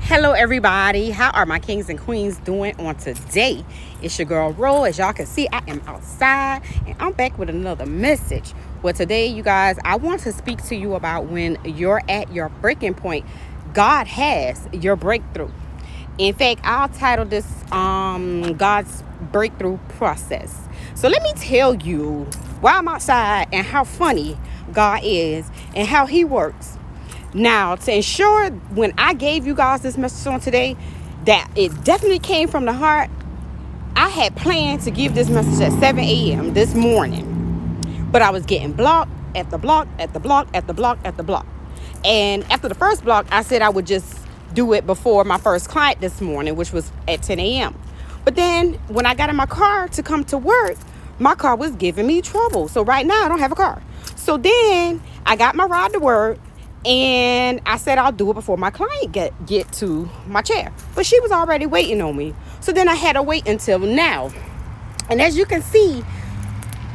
Hello everybody, how are my kings and queens doing on today? It's your girl Ro. As y'all can see, I am outside and I'm back with another message. Well, today you guys, I want to speak to you about when you're at your breaking point, God has your breakthrough. In fact, I'll title this God's breakthrough process. So let me tell you why I'm outside and how funny God is and how he works. Now, to ensure when I gave you guys this message on today that it definitely came from the heart, I had planned to give this message at 7 a.m. this morning. But I was getting blocked at the block, at the block, at the block, at the block. And after the first block, I said I would just do it before my first client this morning, which was at 10 a.m. But then when I got in my car to come to work, my car was giving me trouble. So right now I don't have a car. So then I got my ride to work. And I said I'll do it before my client get to my chair. But she was already waiting on me. So then I had to wait until now. And as you can see,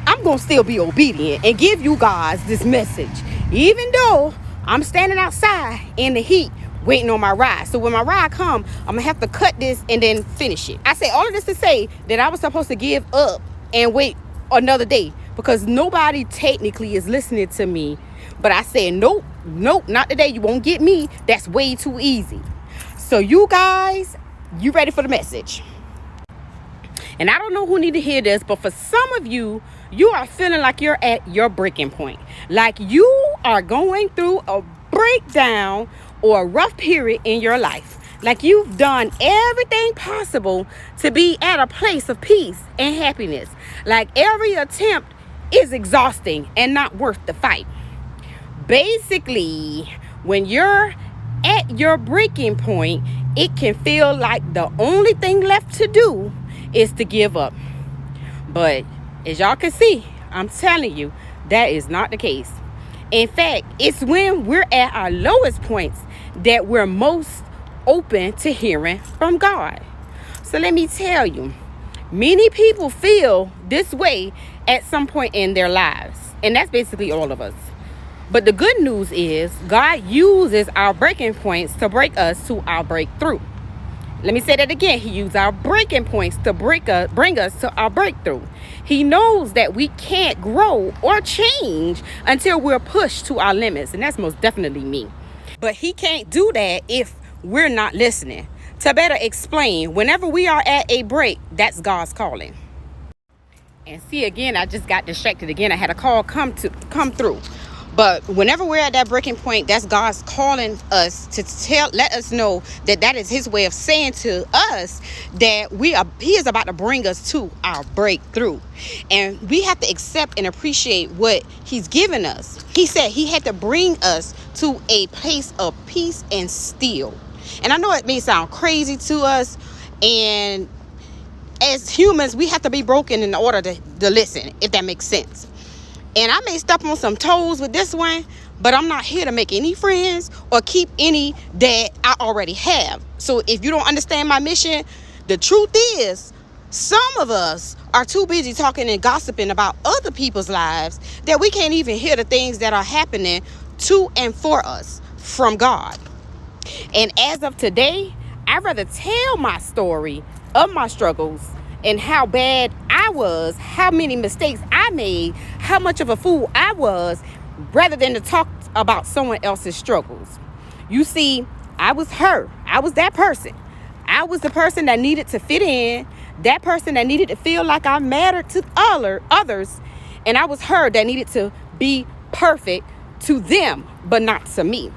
I'm going to still be obedient and give you guys this message. Even though I'm standing outside in the heat waiting on my ride. So when my ride come, I'm going to have to cut this and then finish it. I say all of this to say that I was supposed to give up and wait another day. Because nobody technically is listening to me. But I said, nope, not today. You won't get me. That's way too easy. So you guys, you ready for the message? And I don't know who need to hear this, but for some of you, you are feeling like you're at your breaking point. Like you are going through a breakdown or a rough period in your life. Like you've done everything possible to be at a place of peace and happiness. Like every attempt is exhausting and not worth the fight. Basically, when you're at your breaking point, it can feel like the only thing left to do is to give up. But as y'all can see, I'm telling you, that is not the case. In fact, it's when we're at our lowest points that we're most open to hearing from God. So let me tell you, many people feel this way at some point in their lives. And that's basically all of us. But the good news is God uses our breaking points to break us to our breakthrough. Let me say that again. He used our breaking points to bring us to our breakthrough. He knows that we can't grow or change until we're pushed to our limits. And that's most definitely me. But he can't do that if we're not listening. To better explain, whenever we are at a break, that's God's calling. And see, again, I just got distracted again. I had a call come through. But whenever we're at that breaking point, that's God's calling us to let us know that is his way of saying to us that he is about to bring us to our breakthrough. And we have to accept and appreciate what he's given us. He said he had to bring us to a place of peace and still. And I know it may sound crazy to us, and as humans, we have to be broken in order to listen, if that makes sense. And I may step on some toes with this one, but I'm not here to make any friends or keep any that I already have. So if you don't understand my mission, the truth is, some of us are too busy talking and gossiping about other people's lives that we can't even hear the things that are happening to and for us from God. And as of today, I'd rather tell my story of my struggles and how bad I was, how many mistakes I made, how much of a fool I was, rather than to talk about someone else's struggles. You see, I was her. I was that person. I was the person that needed to fit in, that person that needed to feel like I mattered to others, and I was her that needed to be perfect to them, but not to me.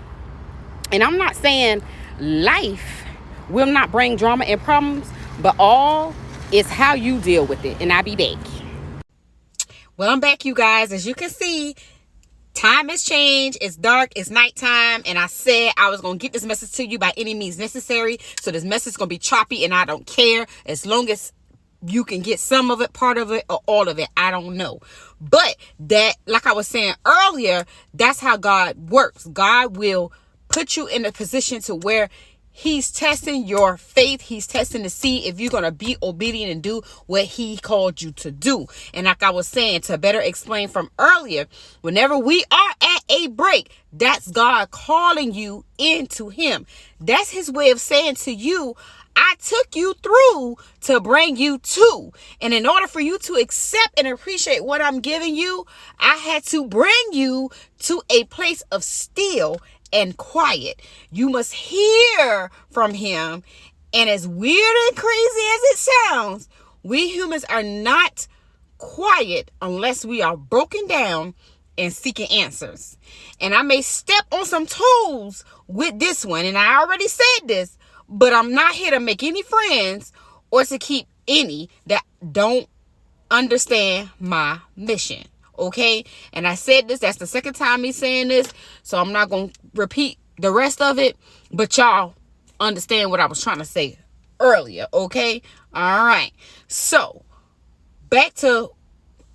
And I'm not saying life will not bring drama and problems, but all is how you deal with it. And I'll be back. Well, I'm back, you guys. As you can see, time has changed. It's dark. It's nighttime. And I said I was going to get this message to you by any means necessary. So this message is going to be choppy, and I don't care. As long as you can get some of it, part of it, or all of it. I don't know. But that, like I was saying earlier, that's how God works. God will put you in a position to where He's testing your faith. He's testing to see if you're going to be obedient and do what he called you to do. And like I was saying, to better explain from earlier, whenever we are at a break, that's God calling you into him. That's his way of saying to you, I took you through to bring you to. And in order for you to accept and appreciate what I'm giving you, I had to bring you to a place of still and quiet. You must hear from him. And as weird and crazy as it sounds, we humans are not quiet unless we are broken down and seeking answers. And I may step on some toes with this one, and I already said this, but I'm not here to make any friends or to keep any that don't understand my mission. Okay? And I said this, that's the second time me saying this, so I'm not going to repeat the rest of it, but y'all understand what I was trying to say earlier. Okay? All right. So, back to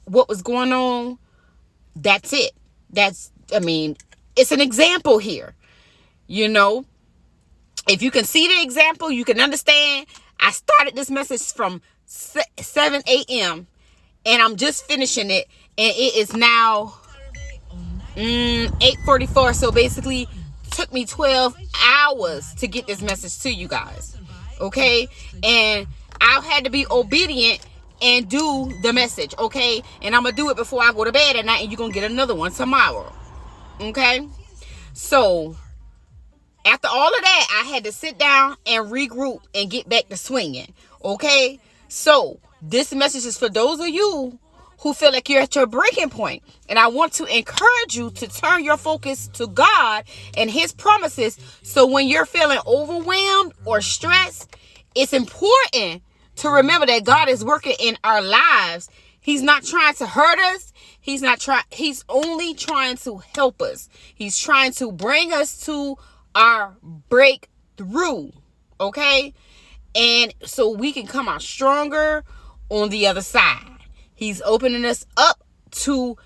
what was going on. That's it. It's an example here. You know, if you can see the example, you can understand. I started this message from 7 a.m. and I'm just finishing it, and it is now 8:44. So basically, took me 12 hours to get this message to you guys. Okay, and I had to be obedient and do the message. Okay, and I'm gonna do it before I go to bed at night, and you're gonna get another one tomorrow. Okay, so after all of that, I had to sit down and regroup and get back to swinging. Okay? So, this message is for those of you who feel like you're at your breaking point. And I want to encourage you to turn your focus to God and his promises. So when you're feeling overwhelmed or stressed, it's important to remember that God is working in our lives. He's not trying to hurt us. He's only trying to help us. He's trying to bring us to our breakthrough, okay? And so we can come out stronger on the other side. He's opening us up to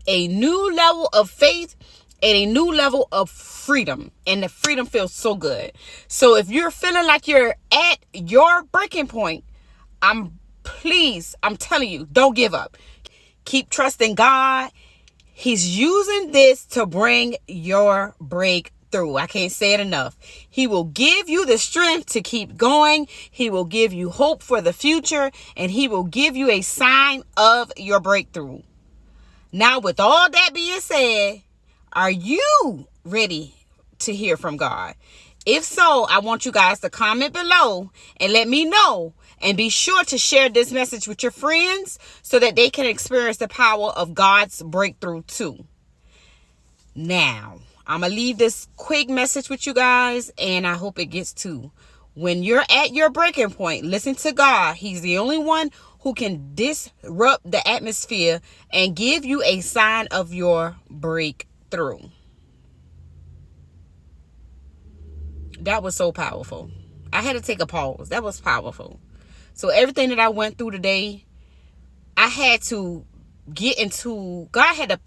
a new level of faith and a new level of freedom. And the freedom feels so good. So if you're feeling like you're at your breaking point, I'm telling you, don't give up. Keep trusting God. He's using this to bring your breakthrough. I can't say it enough. He will give you the strength to keep going. He will give you hope for the future, and he will give you a sign of your breakthrough. Now, with all that being said, are you ready to hear from God? If so, I want you guys to comment below and let me know. And be sure to share this message with your friends so that they can experience the power of God's breakthrough too. Now, I'm going to leave this quick message with you guys, and I hope it gets to. When you're at your breaking point, listen to God. He's the only one who can disrupt the atmosphere and give you a sign of your breakthrough. That was so powerful. I had to take a pause. That was powerful. So everything that I went through today, I had to get into, God had to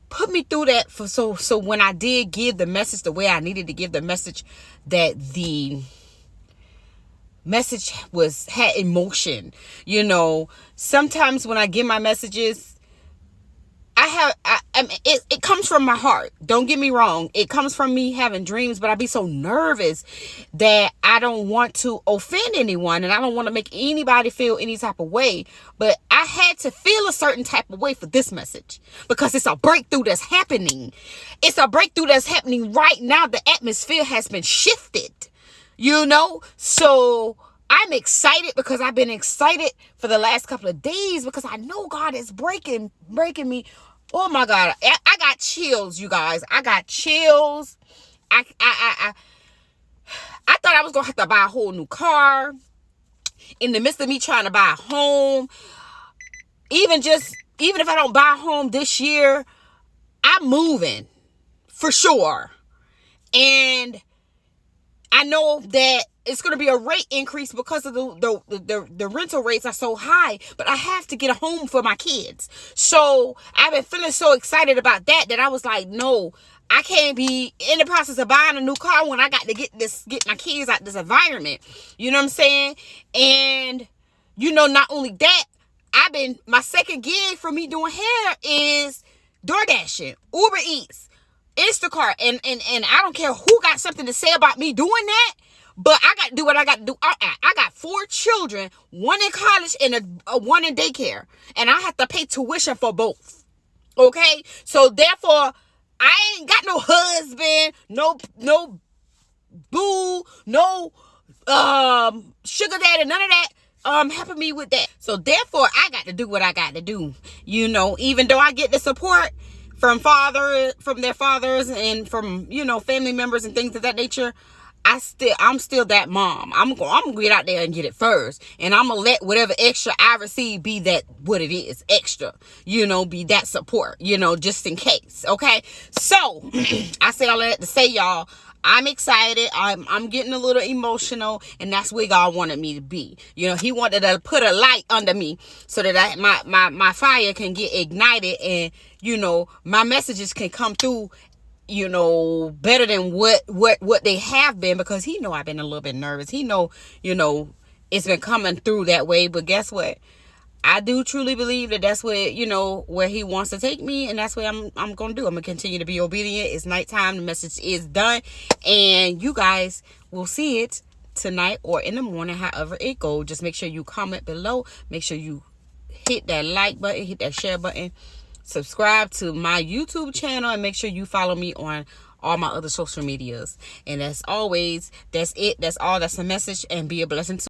put me through that so when I did give the message the way I needed to give the message, that the message had emotion. You know, sometimes when I give my messages, it comes from my heart. Don't get me wrong. It comes from me having dreams, but I be so nervous that I don't want to offend anyone, and I don't want to make anybody feel any type of way. But I had to feel a certain type of way for this message, because it's a breakthrough that's happening. It's a breakthrough that's happening right now. The atmosphere has been shifted, you know? So I'm excited, because I've been excited for the last couple of days, because I know God is breaking me. Oh my God. I got chills, you guys. I got chills. I thought I was going to have to buy a whole new car in the midst of me trying to buy a home. Even if I don't buy a home this year, I'm moving for sure. And I know that it's going to be a rate increase because of the rental rates are so high, but I have to get a home for my kids. So I've been feeling so excited about that I was like, no, I can't be in the process of buying a new car when I got to get my kids out this environment. You know what I'm saying? And, you know, not only that, my second gig for me doing hair is DoorDashing, Uber Eats, Instacart. And I don't care who got something to say about me doing that, but I got to do what I got to do. I got 4 children, one in college and one in daycare. And I have to pay tuition for both. Okay? So therefore, I ain't got no husband, no boo, no sugar daddy, none of that helping me with that. So therefore, I got to do what I got to do. You know, even though I get the support from their fathers and from, you know, family members and things of that nature, I'm still that mom. I'm gonna get out there and get it first, and I'm gonna let whatever extra I receive be that what it is, extra. You know, be that support. You know, just in case. Okay. So I say all that to say, y'all, I'm excited. I'm getting a little emotional, and that's where God wanted me to be. You know, He wanted to put a light under me so that my fire can get ignited, and, you know, my messages can come through, you know, better than what they have been, because He know I've been a little bit nervous. He know, you know, it's been coming through that way. But guess what? I do truly believe that that's where, you know, where He wants to take me, and that's what I'm going to do. I'm going to continue to be obedient. It's nighttime. The message is done, and you guys will see it tonight or in the morning, however it goes. Just make sure you comment below. Make sure you hit that like button, hit that share button. Subscribe to my YouTube channel, and make sure you follow me on all my other social medias. And as always, that's it. That's all. That's the message. And be a blessing to